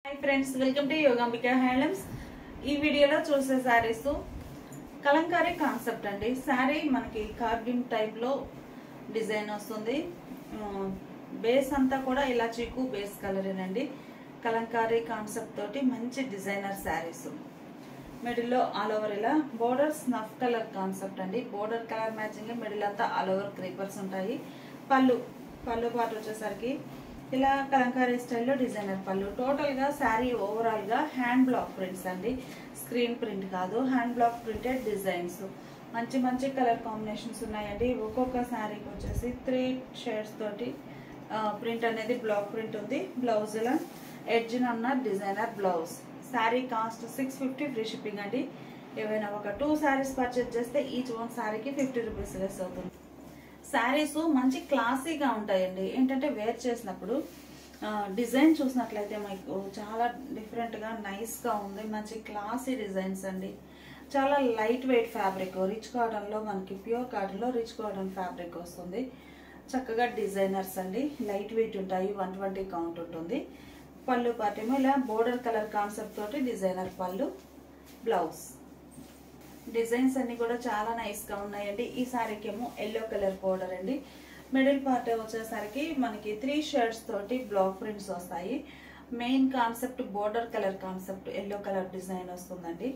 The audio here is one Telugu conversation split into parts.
Hi friends, welcome to Yogambika handlooms. ఈ వీడియోలో చూసే సారీస్ కలంకారీ కాన్సెప్ట్ అండి। సారీ మనకి కార్వింగ్ టైప్ లో డిజైన్ వస్తుంది। బేస్ అంతా కూడా ఇలా చీకు బేస్ కలరేనండి। కలంకారీ కాన్సెప్ట్ తోటి మంచి డిజైనర్ సారీస్। మిడిల్ లో ఆల్ ఓవర్ ఇలా బోర్డర్ స్నఫ్ కలర్ కాన్సెప్ట్ అండి। బోర్డర్ కలర్ మ్యాచింగ్ మిడిల్ అంతా ఆల్ ఓవర్ క్రీపర్స్ ఉంటాయి। పళ్ళు పార్ట్ వచ్చేసరికి ఇలా కలంకారీ స్టైల్లో డిజైనర్ పళ్ళు। టోటల్ గా శారీ ఓవరాల్ గా హ్యాండ్ బ్లాక్ ప్రింట్స్ అండి, స్క్రీన్ ప్రింట్ కాదు, హ్యాండ్ బ్లాక్ ప్రింటెడ్ డిజైన్స్। మంచి మంచి కలర్ కాంబినేషన్స్ ఉన్నాయండి। ఒక్కొక్క శారీకి వచ్చేసి 3 షేడ్స్ తోటి ప్రింట్ అనేది బ్లాక్ ప్రింట్ ఉంది। బ్లౌజ్ ఇలా ఎడ్జ్ ఉన్న designer blouse. Sari cost 650 free shipping అండి। ఏవైనా ఒక 2 శారీస్ పర్చేజ్ చేస్తే ఈచ్ వన్ శారీకి 50 రూపీస్ లెస్ అవుతుంది। శారీస్ మంచి క్లాసీగా ఉంటాయండి। ఏంటంటే వేర్ చేసినప్పుడు డిజైన్ చూసినట్లయితే మీకు చాలా డిఫరెంట్ గా నైస్ గా ఉంది। మంచి క్లాసీ డిజైన్స్ అండి। చాలా light weight fabric, rich cotton లో మనకి ప్యూర్ కాటన్ లో రిచ్ కాటన్ ఫ్యాబ్రిక్ వస్తుంది। చక్కగా డిజైనర్స్ అండి, లైట్ వెయిట్ ఉంటాయి, 120 కౌంట్ ఉంటుంది। పళ్ళు పాటేమో ఇలా బోర్డర్ కలర్ కాన్సెప్ట్ తోటి డిజైనర్ పళ్ళు, బ్లౌజ్। డిజైన్స్ అన్ని కూడా చాలా నైస్ గా ఉన్నాయండి। ఈ సారీకి ఏమో ఎల్లో కలర్ బోర్డర్ అండి। మిడిల్ పార్ట్ వచ్చేసరికి మనకి 3 షేడ్స్ తోటి బ్లాక్ ప్రింట్స్ వస్తాయి। Main concept border colour concept yellow colour design వస్తుందండి।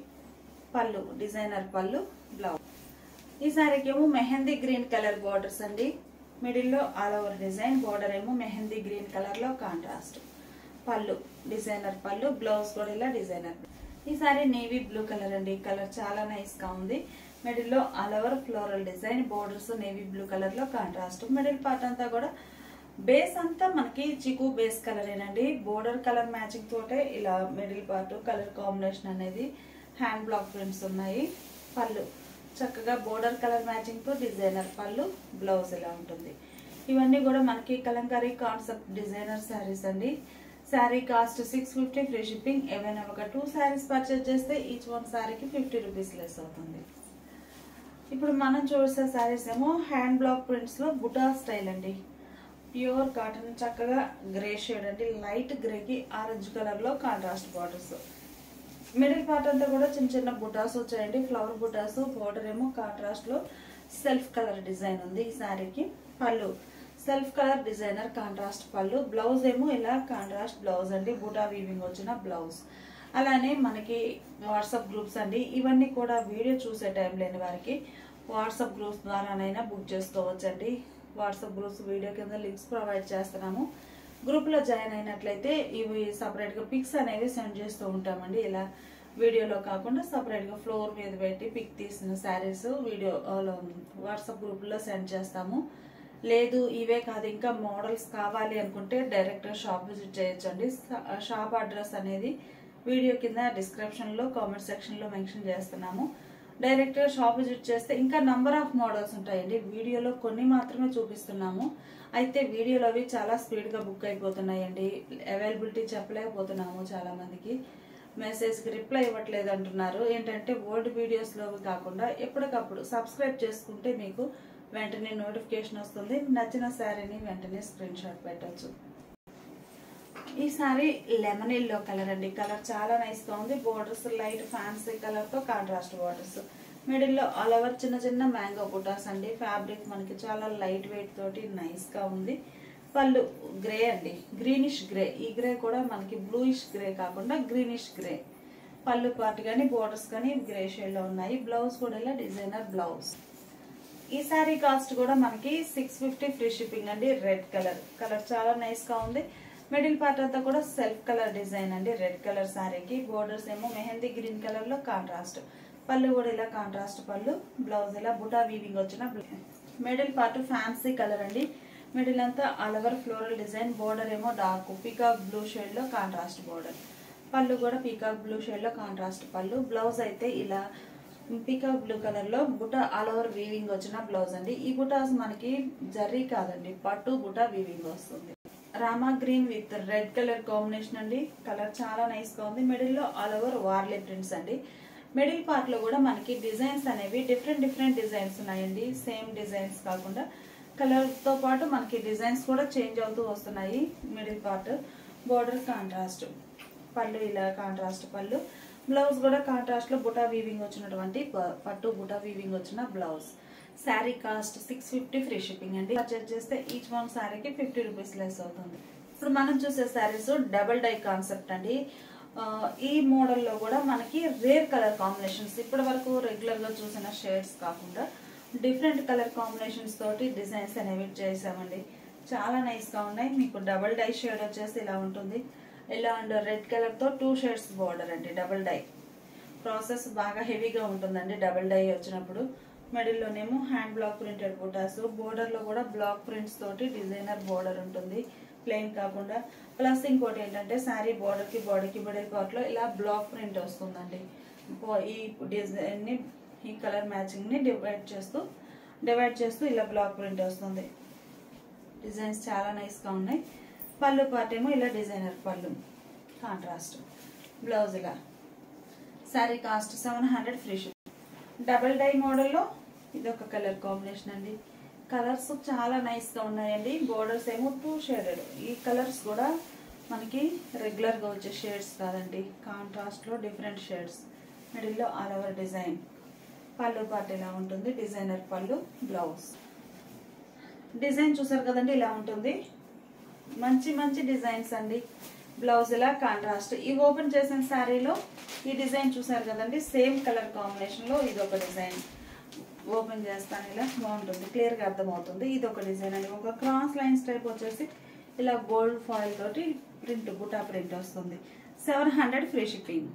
పళ్ళు డిజైనర్ పళ్ళు, బ్లౌజ్। ఈ సారీకి ఏమో మెహందీ గ్రీన్ కలర్ బోర్డర్స్ అండి। మిడిల్ లో ఆల్ ఓవర్ డిజైన్, బోర్డర్ ఏమో మెహందీ గ్రీన్ కలర్ లో కాంట్రాస్ట్। పళ్ళు డిజైనర్ పళ్ళు, బ్లౌజ్ కూడా ఇలా డిజైనర్। ఈ సారీ నేవీ బ్లూ కలర్ అండి। కలర్ చాలా నైస్ గా ఉంది। మిడిల్ లో all over floral design, borders navy blue colour లో కాంట్రాస్ట్। మిడిల్ పార్ట్ అంతా కూడా బేస్ అంతా మనకి chikoo base కలరేనండి। Border colour matching తోటే ఇలా మిడిల్ పార్ట్ కలర్ కాంబినేషన్ అనేది హ్యాండ్ బ్లాక్ ప్రింట్స్ ఉన్నాయి। పళ్ళు చక్కగా బోర్డర్ కలర్ మ్యాచింగ్ తో డిజైనర్ పళ్ళు, బ్లౌజ్ ఇలా ఉంటుంది। ఇవన్నీ కూడా మనకి కలంకారీ కాన్సెప్ట్ డిజైనర్ శారీస్ అండి। Sari cost 650 free shipping. ఏవైనా ఒక 2 శారీస్ పర్చేజ్ చేస్తే ఈచ్ వన్ శారీకి 50 రూపీస్ లెస్ అవుతుంది। ఇప్పుడు మనం చూసే శారీస్ ఏమో హ్యాండ్ బ్లాక్ ప్రింట్స్ లో బుటా స్టైల్ అండి। ప్యూర్ కాటన్, చక్కగా గ్రే షేడ్ అండి, లైట్ గ్రే కి ఆరెంజ్ కలర్ లో కాంట్రాస్ట్ బార్డర్స్। మిడిల్ పార్ట్ అంతా కూడా చిన్న చిన్న బుటాస్ వచ్చాయండి, ఫ్లవర్ బుటాస్। బోర్డర్ ఏమో కాంట్రాస్ట్ లో సెల్ఫ్ కలర్ డిజైన్ ఉంది ఈ శారీకి। పళ్ళు సెల్ఫ్ కలర్ డిజైనర్ కాంట్రాస్ట్ పళ్ళు, బ్లౌజ్ ఏమో ఇలా కాంట్రాస్ట్ బ్లౌజ్ అండి, బూటా వీవింగ్ వచ్చిన బ్లౌజ్। అలానే మనకి వాట్సాప్ గ్రూప్స్ అండి। ఇవన్నీ కూడా వీడియో చూసే టైం లేని వారికి వాట్సాప్ గ్రూప్స్ ద్వారానైనా బుక్ చేసుకోవచ్చు అండి। వాట్సాప్ గ్రూప్స్ వీడియో కింద లింక్స్ ప్రొవైడ్ చేస్తున్నాము। గ్రూప్ లో జాయిన్ అయినట్లయితే ఇవి సపరేట్ గా పిక్స్ అనేవి సెండ్ చేస్తూ ఉంటామండి। ఇలా వీడియోలో కాకుండా సపరేట్ గా ఫ్లోర్ మీద పెట్టి పిక్ తీసిన శారీస్ వీడియో వాట్సాప్ గ్రూప్ లో సెండ్ చేస్తాము। లేదు ఇవే కాదు ఇంకా మోడల్స్ కావాలి అనుకుంటే డైరెక్ట్ షాప్ విజిట్ చేయొచ్చండి। షాప్ అడ్రస్ అనేది వీడియో కింద డిస్క్రిప్షన్ లో కామెంట్ సెక్షన్ లో మెన్షన్ చేస్తున్నాము। డైరెక్ట్ షాప్ విజిట్ చేస్తే ఇంకా నంబర్ ఆఫ్ మోడల్స్ ఉంటాయండి। వీడియోలో కొన్ని మాత్రమే చూపిస్తున్నాము, అయితే వీడియోలో అవి చాలా స్పీడ్ గా బుక్ అయిపోతున్నాయండి। అవైలబిలిటీ చెప్పలేకపోతున్నాము, చాలా మందికి మెసేజ్ కి రిప్లై ఇవ్వట్లేదు అంటున్నారు। ఏంటంటే ఓల్డ్ వీడియోస్ లో కాకుండా ఎప్పటికప్పుడు సబ్స్క్రైబ్ చేసుకుంటే మీకు వెంటనే నోటిఫికేషన్ వస్తుంది। నచ్చిన శారీని వెంటనే స్క్రీన్ షాట్ పెట్టచ్చు। ఈ సారీ లెమన్ ఎల్లో కలర్ అండి। కలర్ చాలా నైస్ గా ఉంది। బోర్డర్స్ లైట్ ఫ్యాన్సీ కలర్ తో కాంట్రాస్ట్ బోర్డర్స్। మిడిల్ లో ఆల్ ఓవర్ చిన్న చిన్న మ్యాంగో బుటాస్ అండి। ఫ్యాబ్రిక్ మనకి చాలా లైట్ వెయిట్ తోటి నైస్ గా ఉంది। పళ్ళు గ్రే అండి, గ్రీనిష్ గ్రే। ఈ గ్రే కూడా మనకి బ్లూయిష్ గ్రే కాకుండా గ్రీనిష్ గ్రే। పళ్ళు పార్ట్ గానీ బోర్డర్స్ కానీ గ్రే షేడ్ లో ఉన్నాయి। బ్లౌజ్ కూడా ఇలా డిజైనర్ బ్లౌజ్। ఈ సారీ కాస్ట్ కూడా మనకి 650 ఫ్రీ షిప్పింగ్ అండి। రెడ్ కలర్, కలర్ చాలా నైస్ గా ఉంది। మిడిల్ పార్ట్ అంతా కూడా సెల్ఫ్ కలర్ డిజైన్ అండి, రెడ్ కలర్ సారీకి। బోర్డర్స్ ఏమో మెహందీ గ్రీన్ కలర్ లో కాంట్రాస్ట్। పళ్ళు కూడా ఇలా కాంట్రాస్ట్ పళ్ళు, బ్లౌజ్ ఇలా బుటా వీవింగ్ వచ్చిన। మిడిల్ పార్ట్ ఫ్యాన్సీ కలర్ అండి। మిడిల్ అంతా all over floral design, border ఏమో డార్క్ పీకాక్ బ్లూ షేడ్ లో కాంట్రాస్ట్ బోర్డర్। పళ్ళు కూడా పీకాక్ బ్లూ షేడ్ లో కాంట్రాస్ట్ పళ్ళు, బ్లౌజ్ అయితే ఇలా పీకాక్ బ్లూ కలర్ లో బుటా ఆల్ ఓవర్ వీవింగ్ వచ్చిన బ్లౌజ్ అండి। ఈ బుటాస్ మనకి జర్రీ కాదండి, పట్టు బుటా వీవింగ్ వస్తుంది। Rama green with red colour combination అండి। కలర్ చాలా నైస్ గా ఉంది। మిడిల్ లో ఆల్ ఓవర్ వార్లీ ప్రింట్స్ అండి। మిడిల్ పార్ట్ లో కూడా మనకి డిజైన్స్ అనేవి డిఫరెంట్ డిజైన్స్ ఉన్నాయండి। సేమ్ డిజైన్స్ కాకుండా కలర్ తో పాటు మనకి డిజైన్స్ కూడా చేంజ్ అవుతూ వస్తున్నాయి। మిడిల్ పార్ట్ బోర్డర్ కాంట్రాస్ట్, పళ్ళు ఇలా కాంట్రాస్ట్ పళ్ళు, బ్లౌజ్ కూడా కాంట్రాస్ట్ లో బుటా వీవింగ్ వచ్చినటువంటి పట్టు బుటా వీవింగ్ వచ్చిన blouse. Sari cost 650 free shipping అండి. పర్చేజ్ చేస్తే ఈచ్ వన్ శారీకి 50 రూపీస్ లెస్ అవుతుంది. ఇప్పుడు మనం చూసే శారీస్ డబుల్ డై కాన్సెప్ట్ అండి. ఈ మోడల్లో కూడా మనకి రేర్ కలర్ కాంబినేషన్స్, ఇప్పటి వరకు రెగ్యులర్ గా చూసిన షేడ్స్ కాకుండా డిఫరెంట్ కలర్ కాంబినేషన్స్ తోటి డిజైన్స్ అనేవి చేసామండి. చాలా నైస్ గా ఉన్నాయి. మీకు డబుల్ డై షేడ్ వచ్చేసి ఇలా ఉంటుంది. ఇలా అండ్ రెడ్ కలర్ తో 2 షేడ్స్ బోర్డర్ అండి. డబుల్ డై ప్రాసెస్ బాగా హెవీగా ఉంటుందండి డబుల్ డై వచ్చినప్పుడు. మిడిల్ లోనేమో hand block printed butas, border లో కూడా బ్లాక్ ప్రింట్స్ తోటి డిజైనర్ బోర్డర్ ఉంటుంది, ప్లెయిన్ కాకుండా. ప్లస్ ఇంకోటి ఏంటంటే శారీ బోర్డర్ కి బాడీకి మిడిల్ పార్ట్ లో ఇలా బ్లాక్ ప్రింట్ వస్తుందండి. ఈ డిజైన్ ని, ఈ కలర్ మ్యాచింగ్ ని డివైడ్ చేస్తూ ఇలా బ్లాక్ ప్రింట్ వస్తుంది. డిజైన్స్ చాలా నైస్ గా ఉన్నాయి. పళ్ళు పార్ట్ ఏమో ఇలా డిజైనర్ పళ్ళు కాంట్రాస్ట్, బ్లౌజ్ ఇలా. Sari cost 700 free shipping. Double dye మోడల్లో ఇది ఒక కలర్ కాంబినేషన్ అండి. కలర్స్ చాలా నైస్ గా ఉన్నాయండి. బోర్డర్స్ ఏమో 2 షేడెడ్. ఈ కలర్స్ కూడా మనకి రెగ్యులర్ గా వచ్చే షేడ్స్ కాదండి, కాంట్రాస్ట్ లో డిఫరెంట్ షేడ్స్. మిడిల్ లో ఆల్ ఓవర్ డిజైన్. పళ్ళు పార్ట్ ఇలా ఉంటుంది, డిజైనర్ పళ్ళు, బ్లౌజ్. డిజైన్ చూసారు కదండి, ఇలా ఉంటుంది. మంచి మంచి డిజైన్స్ అండి. బ్లౌజ్ ఇలా కాంట్రాస్ట్. ఈ ఓపెన్ చేసిన శారీలో ఈ డిజైన్ చూసారు కదండి, సేమ్ కలర్ కాంబినేషన్ లో ఇది ఒక డిజైన్. ఓపెన్ చేస్తాను, ఇలా బాగుంటుంది, క్లియర్ గా అర్థమవుతుంది. ఇది ఒక డిజైన్ అండి. ఒక క్రాస్ లైన్స్ టైప్ వచ్చేసి ఇలా గోల్డ్ ఫాయిల్ తోటి ప్రింట్, బుటా ప్రింట్ వస్తుంది. 700 ఫ్రీ షిప్పింగ్.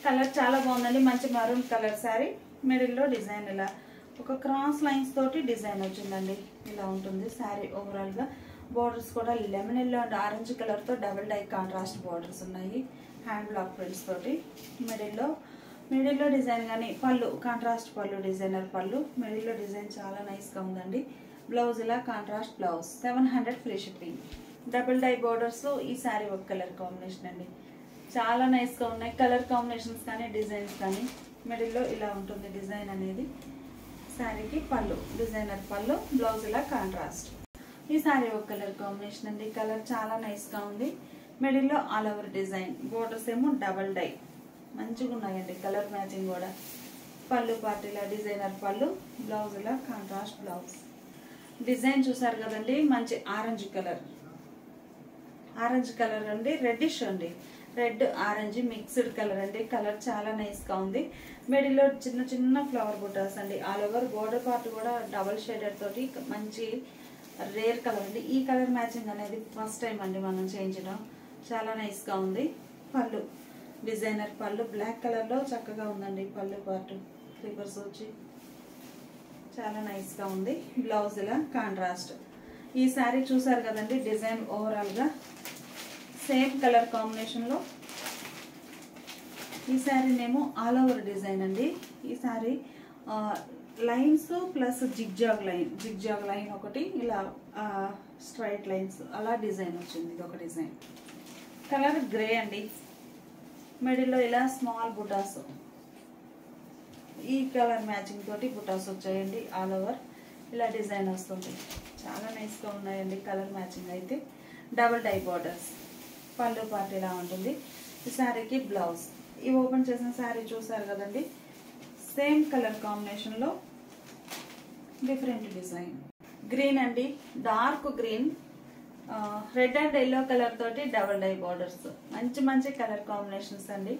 కలర్ చాలా బాగుందండి, మంచి మరూన్ కలర్ శారీ. మిడిల్ లో డిజైన్ ఇలా ఒక క్రాస్ లైన్స్ తోటి డిజైన్ వచ్చిందండి. ఇలా ఉంటుంది శారీ ఓవరాల్ గా. బోర్డర్స్ కూడా lemon yellow and orange colour తో డబుల్ డై కాంట్రాస్ట్ బోర్డర్స్ ఉన్నాయి, హ్యాండ్ బ్లాక్ ప్రింట్స్ తోటి. మిడిల్ లో డిజైన్ గానీ, పళ్ళు కాంట్రాస్ట్ పళ్ళు, డిజైనర్ పళ్ళు. మిడిల్ లో డిజైన్ చాలా నైస్ గా ఉందండి. బ్లౌజ్ ఇలా contrast blouse. 700 free shipping. Double die borders లో ఈ శారీ ఒక కలర్ కాంబినేషన్ అండి. చాలా నైస్ గా ఉన్నాయి కలర్ కాంబినేషన్స్ కానీ డిజైన్స్ కానీ. మిడిల్ లో ఇలా ఉంటుంది డిజైన్ అనేది. శారీకి పళ్ళు, డిజైనర్ పళ్ళు, బ్లౌజ్ ఇలా కాంట్రాస్ట్. ఈ శారీ ఒక కలర్ కాంబినేషన్ అండి. కలర్ చాలా నైస్ గా ఉంది. మిడిల్ లో ఆల్ ఓవర్ డిజైన్. బోర్డర్స్ ఏమో డబల్ డై, మంచిగా ఉన్నాయండి కలర్ మ్యాచింగ్ కూడా. పళ్ళు పార్ట్ ఇలా డిజైనర్ పళ్ళు, బ్లౌజ్ ఇలా కాంట్రాస్ట్ బ్లౌజ్. డిజైన్ చూసారు కదండి, మంచి ఆరెంజ్ కలర్ అండి, రెడ్డిష్ అండి. రెడ్ ఆరెంజ్ మిక్స్డ్ కలర్ అండి. కలర్ చాలా నైస్ గా ఉంది. మిడిల్ లో చిన్న చిన్న ఫ్లవర్ బుటాస్ అండి. ఆల్ ఓవర్ బోర్డర్ పార్ట్ కూడా డబల్ షేడెడ్ తోటి మంచి రేర్ కలర్ అండి. ఈ కలర్ మ్యాచింగ్ అనేది ఫస్ట్ టైం అండి మనం చేయించడం. చాలా నైస్ గా ఉంది. పళ్ళు డిజైనర్ పళ్ళు, బ్లాక్ కలర్ లో చక్కగా ఉందండి పళ్ళు పార్ట్. క్లిప్పర్స్ వచ్చి చాలా నైస్ గా ఉంది. బ్లౌజ్ ఇలా కాంట్రాస్ట్. ఈ శారీ చూసారు కదండి, డిజైన్ ఓవరాల్ గా సేమ్ కలర్ కాంబినేషన్ లో. ఈ శారీ నేమో ఆల్ ఓవర్ డిజైన్ అండి. ఈ sari lines plus zigzag line ఒకటి, ఇలా స్ట్రైట్ లైన్స్ అలా డిజైన్ వచ్చింది. ఇది ఒక డిజైన్. కలర్ గ్రే అండి. మిడిల్ లో ఇలా స్మాల్ బుటాస్, ఈ కలర్ మ్యాచింగ్ తోటి బుటాస్ వచ్చాయండి. ఆల్ ఓవర్ ఇలా డిజైన్ వస్తుంది. చాలా నైస్ గా ఉన్నాయండి కలర్ మ్యాచింగ్ అయితే. Double die borders. పళ్ళు పార్ట్ ఇలా ఉంటుంది. ఈ శారీకి బ్లౌజ్. ఈ ఓపెన్ చేసిన శారీ చూసారు కదండి, సేమ్ కలర్ కాంబినేషన్ లో డిఫరెంట్ డిజైన్. గ్రీన్ అండి, dark green, red and yellow colour తోటి డబుల్ డై బోర్డర్స్. మంచి మంచి కలర్ కాంబినేషన్స్ అండి.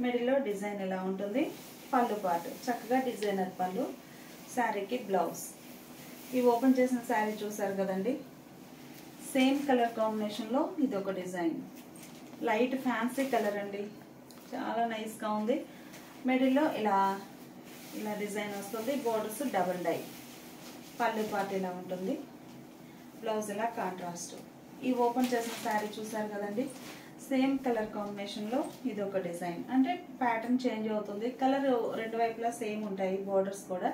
మిడిల్ లో డిజైన్ ఇలా ఉంటుంది. పళ్ళు పార్ట్ చక్కగా డిజైనర్ పళ్ళు. శారీకి బ్లౌజ్. ఈ ఓపెన్ చేసిన శారీ చూసారు కదండి, సేమ్ కలర్ కాంబినేషన్ లో ఇది ఒక డిజైన్. లైట్ ఫ్యాన్సీ కలర్ అండి, చాలా నైస్ గా ఉంది. మిడిల్ లో ఇలా డిజైన్ వస్తుంది. Borders double dye. Pallu part ఇలా ఉంటుంది. బ్లౌజ్ ఇలా కాంట్రాస్ట్. ఈ ఓపెన్ చేసిన శారీ చూసారు కదండి, సేమ్ కలర్ కాంబినేషన్ లో ఇది ఒక డిజైన్. అంటే ప్యాటర్న్ చేంజ్ అవుతుంది. కలర్ రెండు వైపులా సేమ్ ఉంటాయి. బోర్డర్స్ కూడా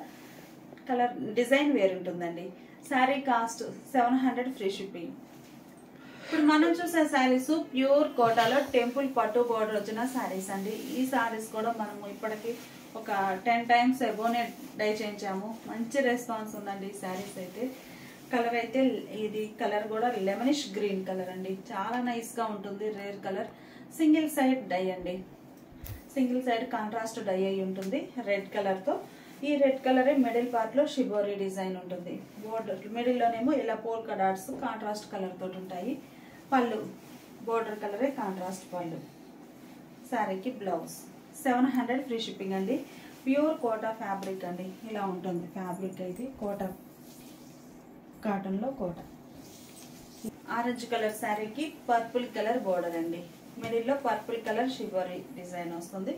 కలర్ డిజైన్ వేరు ఉంటుందండి. Sari cost 700 free shipping. ఇప్పుడు మనం చూసే శారీస్ ప్యూర్ కోటాలో టెంపుల్ పట్టు బోర్డర్ వచ్చిన శారీస్ అండి. ఈ శారీస్ కూడా మనము ఇప్పటికి ఒక 10 టైమ్స్ ఎబోనే డై చేయించాము. మంచి రెస్పాన్స్ ఉందండి ఈ శారీస్ అయితే. కలర్ అయితే ఇది కలర్ కూడా లెమనిష్ గ్రీన్ కలర్ అండి. చాలా నైస్ గా ఉంటుంది. Rare colour. Single side dye అండి, సింగిల్ సైడ్ కాంట్రాస్ట్ డై అయి ఉంటుంది రెడ్ కలర్ తో. ఈ రెడ్ కలరే మిడిల్ పార్ట్ లో షిబోరి డిజైన్ ఉంటుంది. బోర్డర్ మిడిల్ లోనేమో ఇలా పోల్కా డాట్స్ కాంట్రాస్ట్ కలర్ తోటి ఉంటాయి. పళ్ళు బోర్డర్ కలరే కాంట్రాస్ట్ పళ్ళు. శారీకి బ్లౌజ్ 700 ఫ్రీ షిప్పింగ్ అండి. ప్యూర్ కోటా ఫ్యాబ్రిక్ అండి, ఇలా ఉంటుంది ఫ్యాబ్రిక్ అయితే. కోటా కాటన్ లో కోటా. ఆరెంజ్ కలర్ శారీకి పర్పుల్ కలర్ బోర్డర్ అండి, మిడిల్ లో పర్పుల్ కలర్ షిబోరి డిజైన్ వస్తుంది.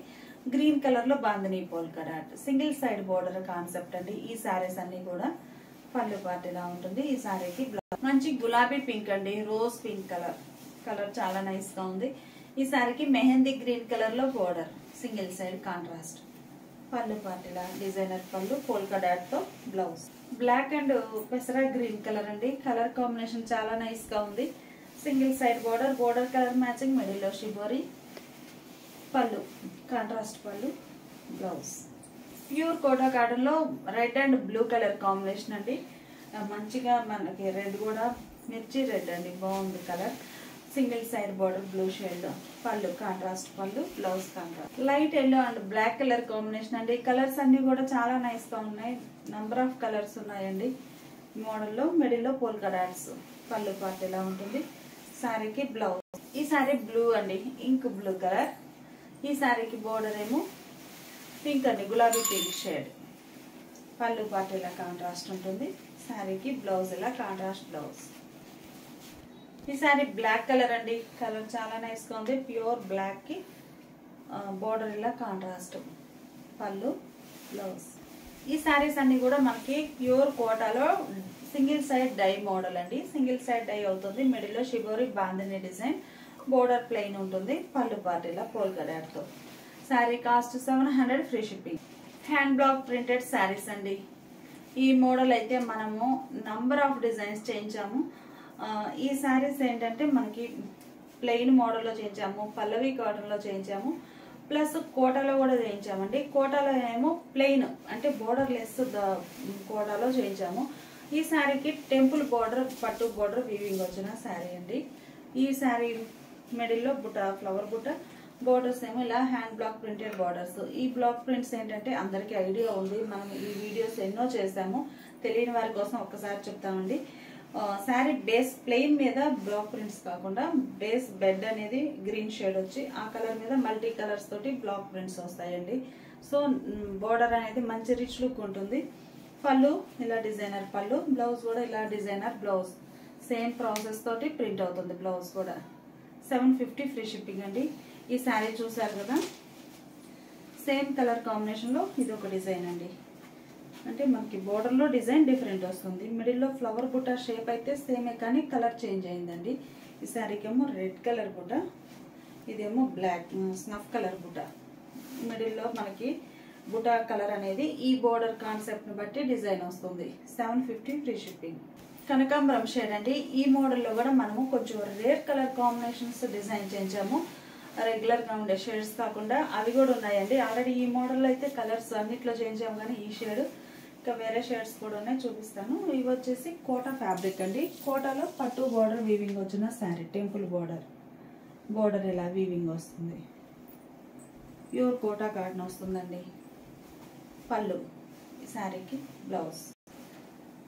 గ్రీన్ కలర్ లో bandhani polka dot, single side border concept అండి. ఈ శారీస్ అన్ని కూడా పళ్ళు పార్ట్ ఇలా ఉంటుంది. ఈ శారీకి మంచి గులాబీ పింక్ అండి, రోజ్ పింక్ కలర్, కలర్ చాలా నైస్ గా ఉంది. ఈ శారీకి మెహందీ గ్రీన్ కలర్ లో బోర్డర్, సింగిల్ సైడ్ కాంట్రాస్ట్. పళ్ళు పార్ట్ ఇలా డిజైనర్ పళ్ళు, పోల్కా డాట్ తో బ్లౌజ్. బ్లాక్ అండ్ పెసరా గ్రీన్ కలర్ అండి, కలర్ కాంబినేషన్ చాలా నైస్ గా ఉంది. Single side border, border colour matching, middle లో షిబోరి. పళ్ళు కాంట్రాస్ట్ పళ్ళు, బ్లౌజ్. ప్యూర్ కోటా కాటన్ లో red and blue colour combination అండి. మంచిగా మనకి రెడ్ కూడా మిర్చి రెడ్ అండి, బాగుంది colour. Single side border blue shade, pallu contrast పళ్ళు, blouse contrast. Light yellow and black colour combination అండి. కలర్స్ అన్ని కూడా చాలా నైస్ గా ఉన్నాయి. నంబర్ ఆఫ్ కలర్స్ ఉన్నాయండి మోడల్లో. మిడిల్ లో పోల్కా డాట్స్, పళ్ళు పార్ట్ ఇలా ఉంటుంది. శారీకి బ్లౌజ్. ఈ శారీ బ్లూ అండి, ఇంక్ బ్లూ కలర్. ఈ శారీకి బోర్డర్ ఏమో పింక్ అండి, గులాబీ పింక్ షేడ్. పళ్ళు పార్ట్ ఇలా కాంట్రాస్ట్ ఉంటుంది. శారీకి బ్లౌజ్ ఇలా కాంట్రాస్ట్ బ్లౌజ్. ఈ శారీ బ్లాక్ కలర్ అండి, కలర్ చాలా నైస్ గా ఉంది. ప్యూర్ బ్లాక్ కి బోర్డర్ ఇలా కాంట్రాస్ట్, పళ్ళు బ్లౌజ్. ఈ శారీస్ అన్ని కూడా మనకి ప్యూర్ కోటాలో సింగిల్ సైడ్ డై మోడల్ అండి. సింగిల్ సైడ్ డై అవుతుంది. మిడిల్ లో shibori bandhani design, border plain ఉంటుంది. పళ్ళు పార్ట్ ఇలా పోల్కా డాట్ తో. Sari cost 700 free shipping. Hand block printed saris అండి. ఈ మోడల్ అయితే మనము నంబర్ ఆఫ్ డిజైన్స్ చేయించాము. ఈ శారీస్ ఏంటంటే మనకి ప్లెయిన్ మోడల్లో చేయించాము, పల్లవి కాటన్ లో చేయించాము, ప్లస్ కోటాలో కూడా చేయించామండి. కోటాలో ఏమో ప్లెయిన్ అంటే బోర్డర్ లెస్ కోటాలో చేయించాము. ఈ శారీకి టెంపుల్ బోర్డర్, పట్టు బోర్డర్ వీవింగ్ వచ్చిన శారీ అండి. ఈ శారీ మిడిల్ లో బుట్ట, ఫ్లవర్ బుట్ట, బోర్డర్స్ ఏమో ఇలా హ్యాండ్ బ్లాక్ ప్రింటెడ్ బోర్డర్స్. ఈ బ్లాక్ ప్రింట్స్ ఏంటంటే అందరికీ ఐడియా ఉంది, మనం ఈ వీడియోస్ ఎన్నో చేసాము. తెలియని వారి కోసం ఒక్కసారి చెప్తామండి. శారీ బేస్ ప్లెయిన్ మీద బ్లాక్ ప్రింట్స్ కాకుండా బేస్ బెడ్ అనేది గ్రీన్ షేడ్ వచ్చి ఆ కలర్ మీద మల్టీ కలర్స్ తోటి బ్లాక్ ప్రింట్స్ వస్తాయండి. సో బోర్డర్ అనేది మంచి రిచ్ లుక్ ఉంటుంది. పళ్ళు ఇలా డిజైనర్ పళ్ళు, బ్లౌజ్ కూడా ఇలా డిజైనర్ బ్లౌజ్. సేమ్ ప్రాసెస్ తోటి ప్రింట్ అవుతుంది బ్లౌజ్ కూడా. 750 ఫ్రీ షిప్పింగ్ అండి. ఈ శారీ చూసారు కదా, సేమ్ కలర్ కాంబినేషన్ లో ఇది ఒక డిజైన్ అండి. అంటే మనకి బోర్డర్ లో డిజైన్ డిఫరెంట్ వస్తుంది. మిడిల్ లో ఫ్లవర్ బుట్ట షేప్ అయితే సేమే కానీ కలర్ చేంజ్ అయిందండి. ఈ శారీకి ఏమో రెడ్ కలర్ బుట్ట, ఇదేమో బ్లాక్ స్నఫ్ కలర్ బుట్ట. మిడిల్ లో మనకి బుట్ట కలర్ అనేది ఈ బోర్డర్ కాన్సెప్ట్ ని బట్టి డిజైన్ వస్తుంది. 750 ఫ్రీ షిప్పింగ్. కనకాంబరం షేడ్ అండి. ఈ మోడల్లో కూడా మనము కొంచెం రేర్ కలర్ కాంబినేషన్స్ డిజైన్ చేయించాము. రెగ్యులర్ గా ఉండే షేడ్స్ కాకుండా అవి కూడా ఉన్నాయండి. ఆల్రెడీ ఈ మోడల్లో అయితే కలర్స్ అన్నిట్లో చేయించాము, కానీ ఈ షేడ్ ఇంకా వేరే షేడ్స్ కూడా ఉన్నాయి, చూపిస్తాను. ఇవి వచ్చేసి కోటా ఫ్యాబ్రిక్ అండి. కోటాలో పట్టు బోర్డర్ వీవింగ్ వచ్చిన శారీ, టెంపుల్ బోర్డర్, బోర్డర్ ఇలా వీవింగ్ వస్తుంది. ప్యూర్ కోటా కాటన్ వస్తుందండి. పళ్ళు, ఈ శారీకి బ్లౌజ్.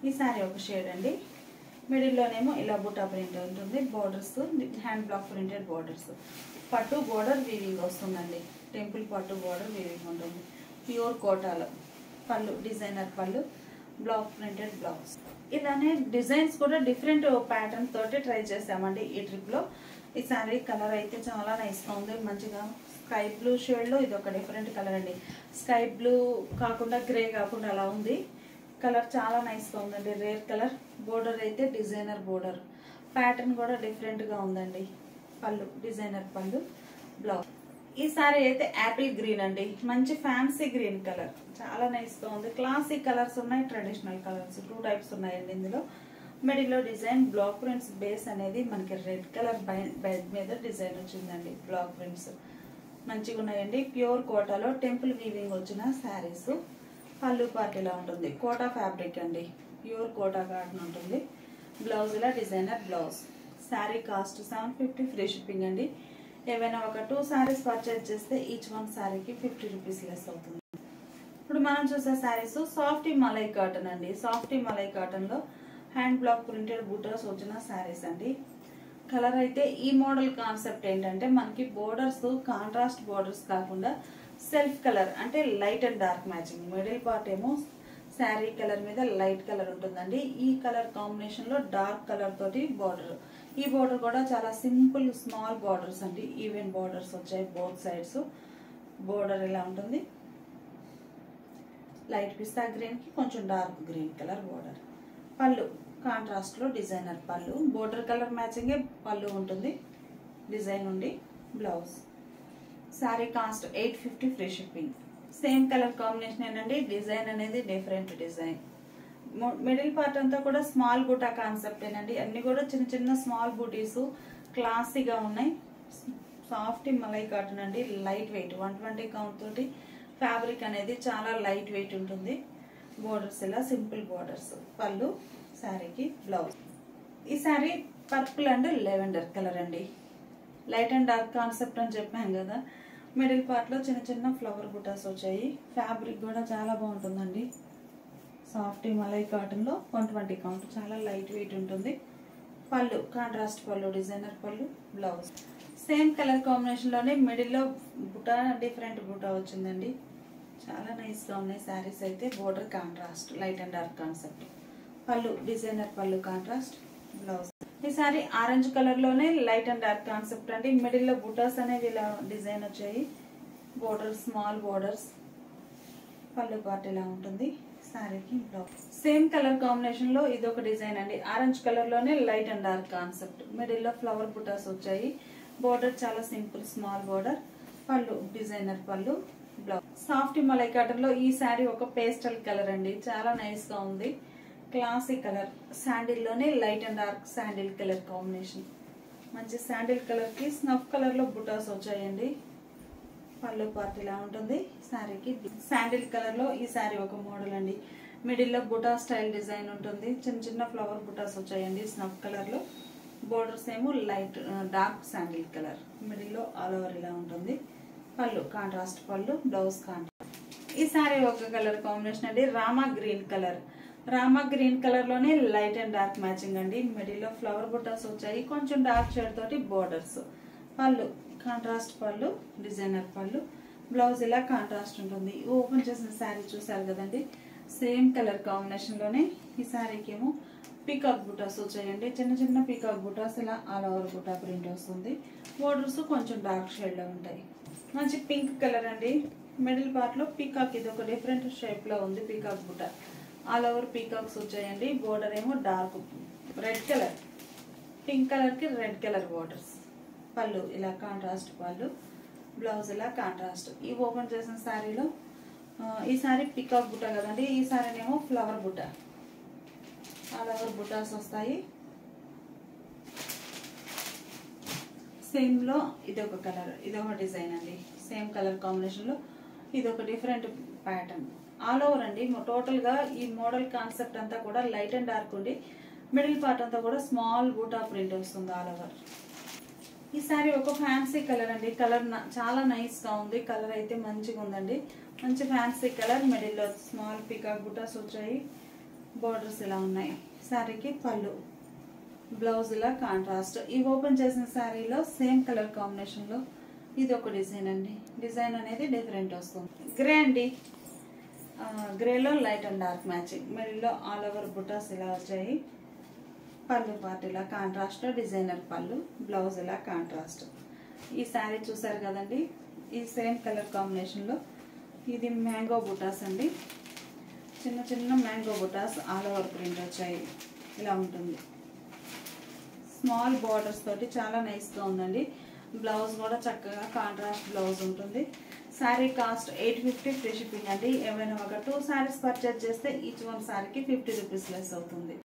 ఈ శారీ ఒక షేడ్ అండి. మిడిల్లోనేమో ఇలా బుటా ప్రింట్ ఉంటుంది. Borders hand block printed borders. పట్టు బోర్డర్ వీవింగ్ వస్తుందండి. టెంపుల్ పట్టు బోర్డర్ వీవింగ్ ఉంటుంది. ప్యూర్ కోటాలో పళ్ళు డిజైనర్ పళ్ళు, బ్లాక్ ప్రింటెడ్ బ్లౌజ్. ఇలానే డిజైన్స్ కూడా డిఫరెంట్ ప్యాటర్న్ తోటి ట్రై చేసామండి ఈ ట్రిప్ లో. ఈ శారీ కలర్ అయితే చాలా నైస్ గా ఉంది. మంచిగా స్కై బ్లూ షేడ్ లో ఇది ఒక డిఫరెంట్ కలర్ అండి. స్కై బ్లూ కాకుండా గ్రే కాకుండా అలా ఉంది. కలర్ చాలా నైస్ గా ఉందండి, రేర్ కలర్. బోర్డర్ అయితే డిజైనర్ బోర్డర్, ప్యాటర్న్ కూడా డిఫరెంట్ గా ఉందండి. పళ్ళు డిజైనర్ పళ్ళు, బ్లౌజ్. ఈ సారీ అయితే యాపిల్ గ్రీన్ అండి, మంచి ఫ్యాన్సీ గ్రీన్ కలర్, చాలా నైస్ గా ఉంది. క్లాసిక్ కలర్స్ ఉన్నాయి, ట్రెడిషనల్ కలర్స్ 2 టైప్స్ ఉన్నాయండి ఇందులో. మిడిల్ లో డిజైన్ బ్లాక్ ప్రింట్స్, బేస్ అనేది మనకి రెడ్ కలర్ బెడ్ మీద డిజైన్ వచ్చిందండి. బ్లాక్ ప్రింట్స్ మంచిగా ఉన్నాయండి. ప్యూర్ కోటాలో టెంపుల్ వీవింగ్ వచ్చిన శారీస్. పళ్ళు పార్ట్ ఇలా ఉంటుంది. కోటా ఫ్యాబ్రిక్ అండి, ప్యూర్ కోటా కాటన్ ఉంటుంది. బ్లౌజ్ ఇలా designer blouse. Sari cost 750 free shipping అండి. ఏవైనా ఒక 2 సారీస్ పర్చేజ్ చేస్తే ఈచ్ వన్ సారీకి 50 రూపీస్ లెస్ అవుతుంది. ఇప్పుడు మనం చూసే సారీస్ సాఫ్టీ మలై కాటన్ అండి. సాఫ్టీ మలై కాటన్ లో హ్యాండ్ బ్లాక్ ప్రింటెడ్ బూటాస్ వచ్చిన సారీస్ అండి. కలర్ అయితే ఈ మోడల్ కాన్సెప్ట్ ఏంటంటే మనకి బోర్డర్స్ కాంట్రాస్ట్ బోర్డర్స్ కాకుండా సెల్ఫ్ కలర్ అంటే light and dark matching. Middle part ఏమో శారీ కలర్ మీద లైట్ కలర్ ఉంటుందండి. ఈ కలర్ కాంబినేషన్ లో డార్క్ కలర్ తోటి బోర్డర్. ఈ బోర్డర్ కూడా చాలా సింపుల్ స్మాల్ బోర్డర్స్ అండి. ఈవెన్ బోర్డర్స్ వచ్చాయి బోత్ సైడ్స్. బోర్డర్ ఇలా ఉంటుంది. లైట్ పిస్తా గ్రీన్ కి కొంచెం డార్క్ గ్రీన్ కలర్ బోర్డర్. పళ్ళు కాంట్రాస్ట్ లో డిజైనర్ పళ్ళు. బోర్డర్ కలర్ మ్యాచింగ్ పళ్ళు ఉంటుంది. డిజైన్ ఉండి blouse. Sari cost 850 free shipping. Same colour combination ఏంటంటే డిజైన్ అనేది డిఫరెంట్ డిజైన్. మిడిల్ పార్ట్ అంతా కూడా స్మాల్ బూటా కాన్సెప్ట్ ఏనండి. అన్ని కూడా చిన్న చిన్న స్మాల్ బూటీస్ క్లాసీగా ఉన్నాయి. సాఫ్ట్ మలై కాటన్ అండి. లైట్ వెయిట్ 120 కౌంట్ తోటి ఫ్యాబ్రిక్ అనేది చాలా లైట్ వెయిట్ ఉంటుంది. బోర్డర్స్ ఇలా సింపుల్ బోర్డర్స్. పళ్ళు శారీకి బ్లౌజ్. ఈ sari purple and lavender colour అండి. లైట్ అండ్ డార్క్ కాన్సెప్ట్ అని చెప్పాను కదా. మిడిల్ పార్ట్ లో చిన్న చిన్న ఫ్లవర్ బుటాస్ వచ్చాయి. ఫ్యాబ్రిక్ కూడా చాలా బాగుంటుందండి. సాఫ్ట్ మలై కాటన్ లో 120 కౌంట్ చాలా లైట్ వెయిట్ ఉంటుంది. పళ్ళు కాంట్రాస్ట్ పళ్ళు డిజైనర్ పళ్ళు బ్లౌజ్. సేమ్ కలర్ కాంబినేషన్ లోనే మిడిల్ లో బుటా డిఫరెంట్ బుటా వచ్చిందండి. చాలా నైస్ గా ఉన్నాయి శారీస్ అయితే. Border contrast light and dark concept. పళ్ళు డిజైనర్ పళ్ళు కాంట్రాస్ట్ బ్లౌజ్. ఈ సారీ ఆరెంజ్ కలర్ లోనే లైట్ అండ్ డార్క్ కాన్సెప్ట్ అండి. మిడిల్ లో బుటాస్ అనేవి ఇలా డిజైన్ వచ్చాయి. Border small borders. పళ్ళు పార్ట్ ఇలా ఉంటుంది. సారీకి బ్లౌజ్. సేమ్ కలర్ కాంబినేషన్ లో ఇది ఒక డిజైన్ అండి. ఆరెంజ్ కలర్ లోనే light and dark concept. Middle లో ఫ్లవర్ బుటాస్ వచ్చాయి. బోర్డర్ చాలా సింపుల్ స్మాల్ బోర్డర్. పళ్ళు డిజైనర్ పళ్ళు బ్లౌజ్. సాఫ్ట్ మలై కాటన్ లో ఈ సారీ ఒక పేస్టల్ కలర్ అండి. చాలా నైస్ గా ఉంది. Classic colour. శాండిల్ లోనే light and dark sandal colour combination. మంచి శాండిల్ కలర్ కి స్నఫ్ కలర్ లో బుటాస్ వచ్చాయండి. పళ్ళు పార్ట్ ఇలా ఉంటుంది. శారీకి శాండిల్ కలర్ లో ఈ శారీ ఒక మోడల్ అండి. మిడిల్ లో బుటా స్టైల్ డిజైన్ ఉంటుంది. చిన్న చిన్న ఫ్లవర్ బుటాస్ వచ్చాయండి స్నఫ్ కలర్ లో. బోర్డర్స్ ఏమో light dark sandal colour. Middle లో ఆల్ ఓవర్ ఇలా ఉంటుంది. పళ్ళు కాంట్రాస్ట్ పళ్ళు బ్లౌజ్ కాంట్రాస్ట్. ఈ శారీ ఒక కలర్ కాంబినేషన్ అండి. Rama green colour. Rama green colour లోనే లైట్ అండ్ డార్క్ మ్యాచింగ్ అండి. మిడిల్ లో ఫ్లవర్ బుటాస్ వచ్చాయి. కొంచెం డార్క్ షేడ్ తోటి బోర్డర్స్. పళ్ళు కాంట్రాస్ట్ పళ్ళు డిజైనర్ పళ్ళు బ్లౌజ్ ఇలా కాంట్రాస్ట్ ఉంటుంది. ఓపెన్ చేసిన శారీ చూసారు కదండి. సేమ్ కలర్ కాంబినేషన్ లోనే ఈ శారీకి ఏమో పీకాక్ బుటాస్ వచ్చాయండి. చిన్న చిన్న పీకాక్ బుటాస్ ఇలా ఆల్ ఓవర్ బుటా ప్రింట్ వస్తుంది. బోర్డర్స్ కొంచెం డార్క్ షేడ్ లో ఉంటాయి. మంచి పింక్ కలర్ అండి. మిడిల్ పార్ట్ లో పీకాక్ ఇది ఒక డిఫరెంట్ షేప్ లో ఉంది. Peacock buta all over peacocks వచ్చాయండి. బోర్డర్ ఏమో dark red colour. Pink colour కి రెడ్ కలర్ బోర్డర్స్. పళ్ళు ఇలా కాంట్రాస్ట్ పళ్ళు బ్లౌజ్ ఇలా కాంట్రాస్ట్. ఈ ఓపెన్ చేసిన శారీలో ఈ శారీ పీకాక్ బుట్ట కదండి. ఈ శారీనేమో ఫ్లవర్ బుట్ట. ఆల్ ఓవర్ బుటాస్ వస్తాయి. సేమ్ లో ఇది ఒక కలర్ ఇది ఒక డిజైన్ అండి. సేమ్ కలర్ కాంబినేషన్ లో ఇది ఒక డిఫరెంట్ ప్యాటర్న్. ఆల్ ఓవర్ అండి. టోటల్ గా ఈ మోడల్ కాన్సెప్ట్ అంతా కూడా లైట్ అండ్ డార్క్ ఉండి మిడిల్ పార్ట్ అంతా కూడా స్మాల్ బూటా ప్రింట్ వస్తుంది ఆల్ ఓవర్. ఈ సారీ ఒక ఫ్యాన్సీ కలర్ అండి. కలర్ చాలా నైస్ గా ఉంది. కలర్ అయితే మంచిగా ఉందండి. మంచి ఫ్యాన్సీ కలర్. మిడిల్ లో స్మాల్ పీకాక్ బూటాస్ వచ్చాయి. బోర్డర్స్ ఇలా ఉన్నాయి. సారీకి పళ్ళు బ్లౌజ్ ఇలా కాంట్రాస్ట్. ఈ ఓపెన్ చేసిన శారీలో సేమ్ కలర్ కాంబినేషన్ లో ఇది ఒక డిజైన్ అండి. డిజైన్ అనేది డిఫరెంట్ వస్తుంది. గ్రే అండి. గ్రేలో light and dark matching. Middle లో ఆల్ ఓవర్ బుటాస్ ఇలా వచ్చాయి. పళ్ళు పార్ట్ ఇలా కాంట్రాస్ట్ డిజైనర్ పళ్ళు బ్లౌజ్ ఇలా కాంట్రాస్ట్. ఈ శారీ చూసారు కదండి. ఈ సేమ్ కలర్ కాంబినేషన్ లో ఇది మ్యాంగో బుటాస్ అండి. చిన్న చిన్న మ్యాంగో బుటాస్ ఆల్ ఓవర్ ప్రింట్ వచ్చాయి. ఇలా ఉంటుంది. స్మాల్ బార్డర్స్ తోటి చాలా నైస్ గా ఉందండి. బ్లౌజ్ కూడా చక్కగా కాంట్రాస్ట్ బ్లౌజ్ ఉంటుంది. శారీ కాస్ట్ 850 ఫ్రీ షిప్పింగ్ అండి. ఏమైనా ఒక 2 శారీస్ పర్చేజ్ చేస్తే ఈచ్ వన్ శారీకి 50 రూపీస్ లెస్ అవుతుంది.